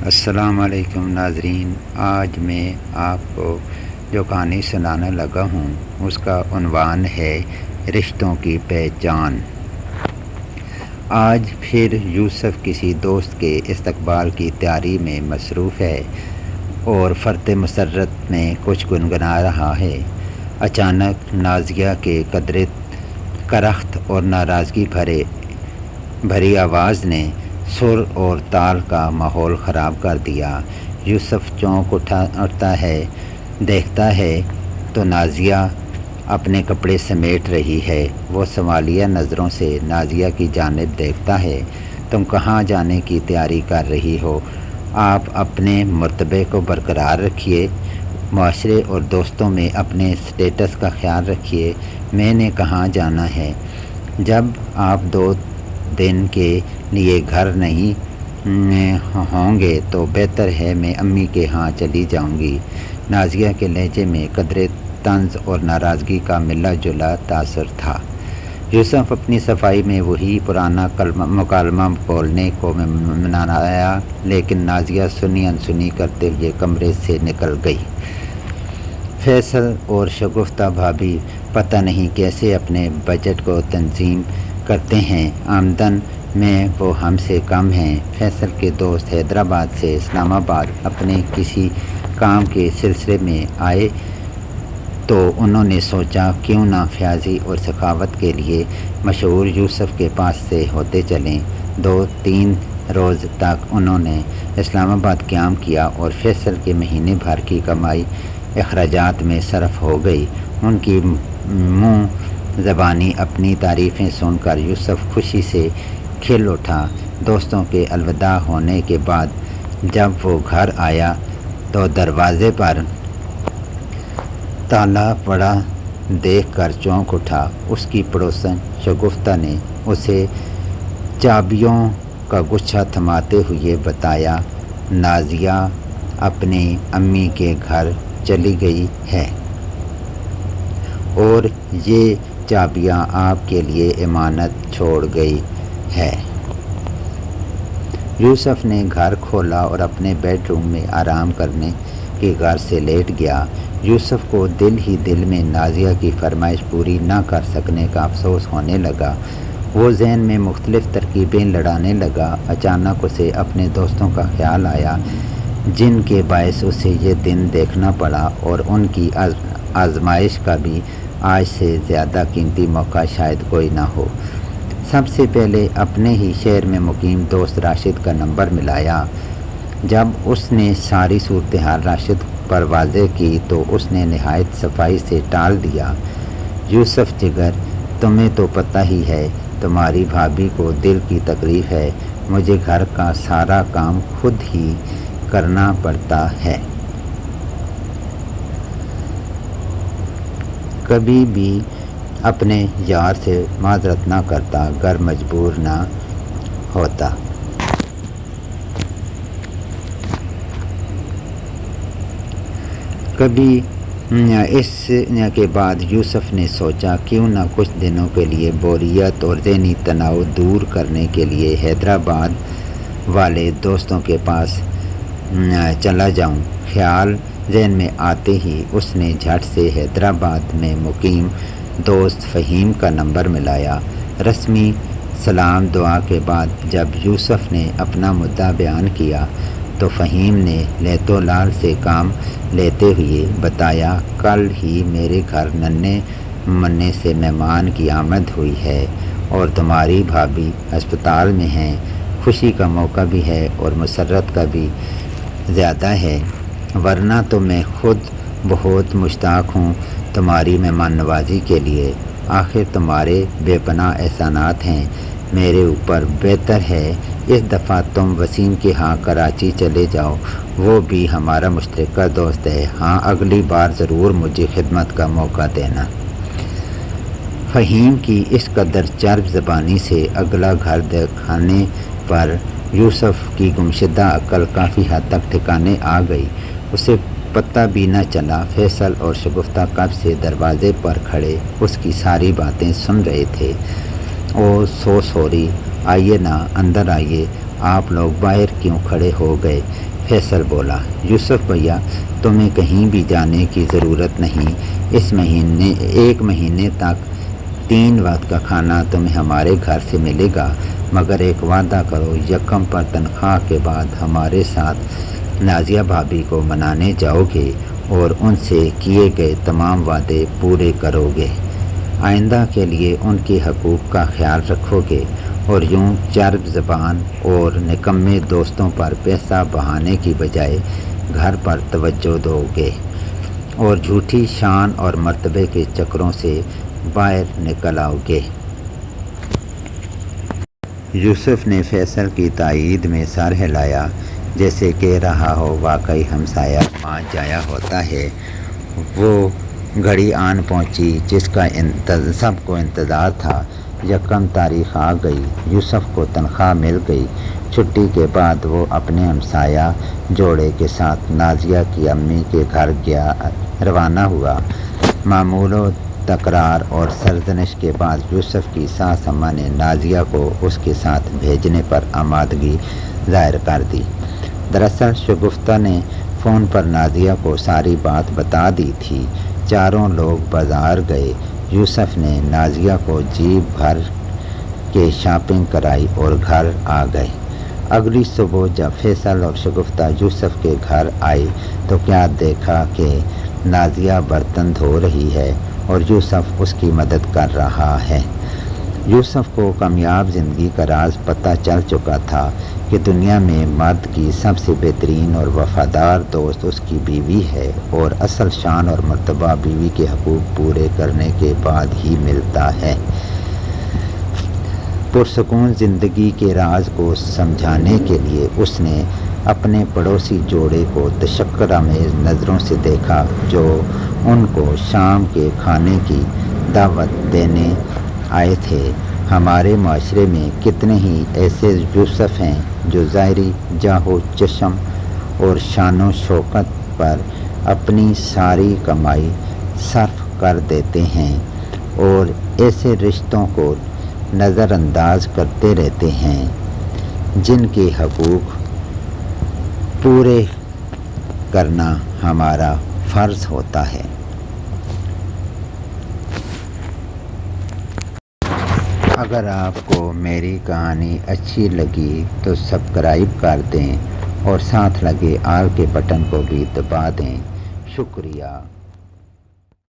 السلام علیکم ناظرین، آج میں آپ کو جو کہانی سنانے لگا ہوں اس کا عنوان ہے رشتوں کی پہچان۔ آج پھر یوسف کسی دوست کے استقبال کی تیاری میں مصروف ہے اور فرط مسرت میں کچھ گنگنا رہا ہے۔ اچانک نازیہ کے قدرے کرخت اور ناراضگی بھری آواز نے سر اور تال کا ماحول خراب کر دیا۔ یوسف چونک اٹھتا ہے، دیکھتا ہے تو نازیہ اپنے کپڑے سمیٹ رہی ہے۔ وہ سوالیہ نظروں سے نازیہ کی جانب دیکھتا ہے۔ تم کہاں جانے کی تیاری کر رہی ہو؟ آپ اپنے مرتبے کو برقرار رکھیے، معاشرے اور دوستوں میں اپنے سٹیٹس کا خیال رکھیے۔ میں نے کہاں جانا ہے؟ جب آپ 2 دن کے لیے گھر نہیں ہوں گے تو بہتر ہے میں امی کے ہاں چلی جاؤں گی۔ نازیہ کے لہجے میں قدرے طنز اور ناراضگی کا ملا جلا تاثر تھا۔ یوسف اپنی صفائی میں وہی پرانا مکالمہ بولنے کو منایا، لیکن نازیہ سنی انسنی کرتے ہوئے کمرے سے نکل گئی۔ فیصل اور شگفتہ بھابی پتہ نہیں کیسے اپنے بجٹ کو تنظیم کرتے ہیں۔ آمدن میں وہ ہم سے کم ہیں۔ فیصل کے دوست حیدرآباد سے اسلام آباد اپنے کسی کام کے سلسلے میں آئے تو انہوں نے سوچا کیوں نہ فیاضی اور سخاوت کے لیے مشہور یوسف کے پاس سے ہوتے چلیں۔ 2-3 روز تک انہوں نے اسلام آباد قیام کیا اور فیصل کے مہینے بھر کی کمائی اخراجات میں صرف ہو گئی۔ ان کی منہ زبانی اپنی تعریفیں سن کر یوسف خوشی سے کھل اٹھا۔ دوستوں کے الوداع ہونے کے بعد جب وہ گھر آیا تو دروازے پر تالا پڑا دیکھ کر چونک اٹھا۔ اس کی پڑوسن شگفتہ نے اسے چابیوں کا گچھا تھماتے ہوئے بتایا، نازیہ اپنی امی کے گھر چلی گئی ہے اور یہ چابیاں آپ کے لیے امانت چھوڑ گئی ہے۔ یوسف نے گھر کھولا اور اپنے بیڈ روم میں آرام کرنے کی غرض سے لیٹ گیا۔ یوسف کو دل ہی دل میں نازیہ کی فرمائش پوری نہ کر سکنے کا افسوس ہونے لگا۔ وہ ذہن میں مختلف ترکیبیں لڑانے لگا۔ اچانک اسے اپنے دوستوں کا خیال آیا جن کے باعث اسے یہ دن دیکھنا پڑا، اور ان کی آزمائش کا بھی آج سے زیادہ قیمتی موقع شاید کوئی نہ ہو۔ سب سے پہلے اپنے ہی شہر میں مقیم دوست راشد کا نمبر ملایا۔ جب اس نے ساری صورتحال راشد پر واضح کی تو اس نے نہایت صفائی سے ٹال دیا، یوسف جگر، تمہیں تو پتہ ہی ہے تمہاری بھابھی کو دل کی تکلیف ہے، مجھے گھر کا سارا کام خود ہی کرنا پڑتا ہے۔ کبھی بھی اپنے یار سے معذرت نہ کرتا، گر مجبور نہ ہوتا۔ کبھی اس کے بعد یوسف نے سوچا کیوں نہ کچھ دنوں کے لیے بوریت اور ذہنی تناؤ دور کرنے کے لیے حیدرآباد والے دوستوں کے پاس چلا جاؤں۔ خیال ذہن میں آتے ہی اس نے جھٹ سے حیدرآباد میں مقیم دوست فہیم کا نمبر ملایا۔ رسمی سلام دعا کے بعد جب یوسف نے اپنا مدعا بیان کیا تو فہیم نے لیت و لال سے کام لیتے ہوئے بتایا، کل ہی میرے گھر ننھے منّے سے مہمان کی آمد ہوئی ہے اور تمہاری بھابھی ہسپتال میں ہیں۔ خوشی کا موقع بھی ہے اور مسرت کا بھی زیادہ ہے، ورنہ تو میں خود بہت مشتاق ہوں تمہاری مہمان نوازی کے لیے۔ آخر تمہارے بے پناہ احسانات ہیں میرے اوپر، بہتر ہے اس دفعہ تم وسیم کے ہاں کراچی چلے جاؤ، وہ بھی ہمارا مشترکہ دوست ہے۔ ہاں، اگلی بار ضرور مجھے خدمت کا موقع دینا۔ فہیم کی اس قدر چرب زبانی سے اگلا گھر دکھانے پر یوسف کی گمشدہ عقل کافی حد تک ٹھکانے آ گئی۔ اسے پتہ بھی نہ چلا فیصل اور شگفتہ کب سے دروازے پر کھڑے اس کی ساری باتیں سن رہے تھے۔ او سوری، آئیے نا، اندر آئیے، آپ لوگ باہر کیوں کھڑے ہو گئے؟ فیصل بولا، یوسف بھیا تمہیں کہیں بھی جانے کی ضرورت نہیں، ایک مہینے تک 3 وقت کا کھانا تمہیں ہمارے گھر سے ملے گا، مگر ایک وعدہ کرو، یکم پر تنخواہ کے بعد ہمارے ساتھ نازیہ بھابھی کو منانے جاؤ گے اور ان سے کیے گئے تمام وعدے پورے کرو گے، آئندہ کے لیے ان کے حقوق کا خیال رکھو گے اور یوں چرب زبان اور نکمے دوستوں پر پیسہ بہانے کی بجائے گھر پر توجہ دو گے اور جھوٹی شان اور مرتبے کے چکروں سے باہر نکل آؤ گے۔ یوسف نے فیصل کی تائید میں سر ہلایا، جیسے کہہ رہا ہو واقعی ہمسایہ ماں جایا ہوتا ہے۔ وہ گھڑی آن پہنچی جس کا سب کو انتظار تھا۔ یکم تاریخ آ گئی، یوسف کو تنخواہ مل گئی۔ چھٹی کے بعد وہ اپنے ہمسایہ جوڑے کے ساتھ نازیہ کی امی کے گھر روانہ ہوا۔ معمول و تکرار اور سرزنش کے بعد یوسف کی ساس اماں نے نازیہ کو اس کے ساتھ بھیجنے پر آمادگی ظاہر کر دی۔ دراصل شگفتہ نے فون پر نازیہ کو ساری بات بتا دی تھی۔ چاروں لوگ بازار گئے۔ یوسف نے نازیہ کو جیب بھر کے شاپنگ کرائی اور گھر آ گئے۔ اگلی صبح جب فیصل اور شگفتہ یوسف کے گھر آئے تو کیا دیکھا کہ نازیہ برتن دھو رہی ہے اور یوسف اس کی مدد کر رہا ہے۔ یوسف کو کامیاب زندگی کا راز پتہ چل چکا تھا کہ دنیا میں مرد کی سب سے بہترین اور وفادار دوست اس کی بیوی ہے اور اصل شان اور مرتبہ بیوی کے حقوق پورے کرنے کے بعد ہی ملتا ہے۔ پرسکون زندگی کے راز کو سمجھانے کے لیے اس نے اپنے پڑوسی جوڑے کو تشکر آمیز نظروں سے دیکھا جو ان کو شام کے کھانے کی دعوت دینے آئے تھے۔ ہمارے معاشرے میں کتنے ہی ایسے یوسف ہیں جو ظاہری جاہ و چشم اور شان و شوکت پر اپنی ساری کمائی صرف کر دیتے ہیں اور ایسے رشتوں کو نظر انداز کرتے رہتے ہیں جن کے حقوق پورے کرنا ہمارا فرض ہوتا ہے۔ اگر آپ کو میری کہانی اچھی لگی تو سبسکرائب کر دیں اور ساتھ لگے آل کے بٹن کو بھی دبا دیں۔ شکریہ۔